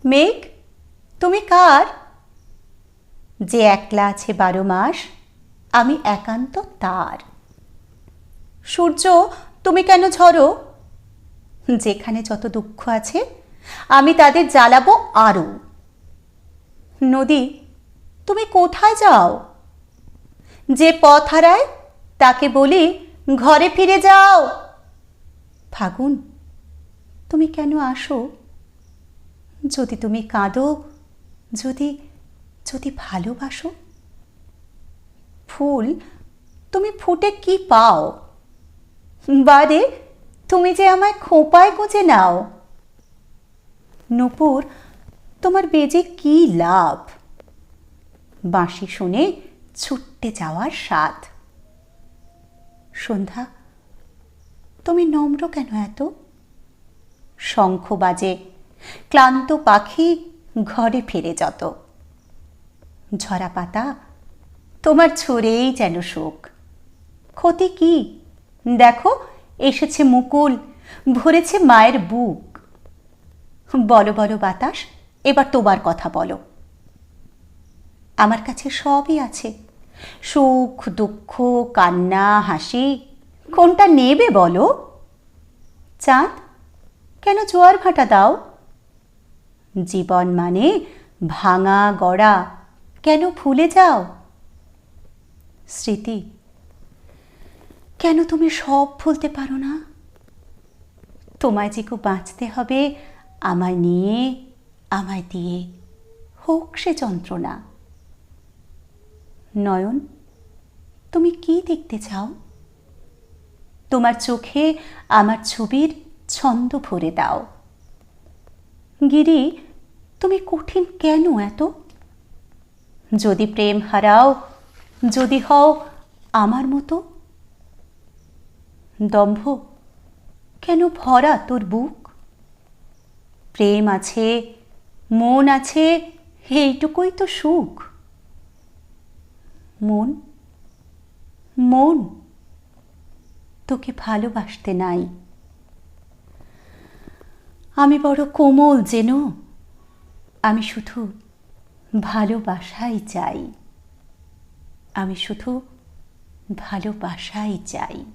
মেঘ, তুমি কার? যে একলা আছে 12 মাস, আমি একান্ত তার। সূর্য, তুমি কেন ঝরো? যেখানে যত দুঃখ আছে আমি তাদের জ্বালাবো আরো। নদী, তুমি কোথায় যাও? যে পথ হারায় তাকে বলি ঘরে ফিরে যাও। ফাগুন, তুমি কেন আসো? যদি তুমি কাঁদো, যদি যদি ভালোবাসো। ফুল, তুমি ফুটে কি পাও? বারে, তুমি যে আমায় খোঁপায় গুঁজে নাও। নূপুর, তোমার বেজে কি লাভ? বাঁশি শুনে ছুটতে যাওয়ার স্বাদ। সন্ধ্যা, তুমি নম্র কেন এত? শঙ্খ বাজে, ক্লান্ত পাখি ঘরে ফিরে যত। ঝরা পাতা, তোমার ছড়েই যেন শোক। ক্ষতি কি? দেখো, এসেছে মুকুল, ভরেছে মায়ের বুক। বলো বলো বাতাস, এবার তোমার কথা বলো। আমার কাছে সবই আছে, সুখ দুঃখ, কান্না হাসি। কোনটা নেবে বলো? চাঁদ, কেন জোয়ার ভাটা দাও? জীবন মানে ভাঙা গড়া, কেন ভুলে যাও? স্মৃতি, কেন তুমি সব ভুলতে পারো না? তোমায় যে কেউ বাঁচতে হবে আমায় নিয়ে, আমায় দিয়ে, হোক সে যন্ত্রণা। নয়ন, তুমি কি দেখতে চাও? তোমার চোখে আমার ছবির ছন্দ ভরে দাও। গিরি, তুমি কঠিন কেন এত? যদি প্রেম হারাও, যদি হও আমার মতো। দম্ভ, কেন ভরা তোর বুক? প্রেম আছে, মন আছে, এইটুকুই তো সুখ। মন, মন, তোকে ভালোবাসতে নাই। আমি বড় কোমল যেন, আমি শুধু ভালোবাসাই চাই। আমি শুধু ভালোবাসাই চাই।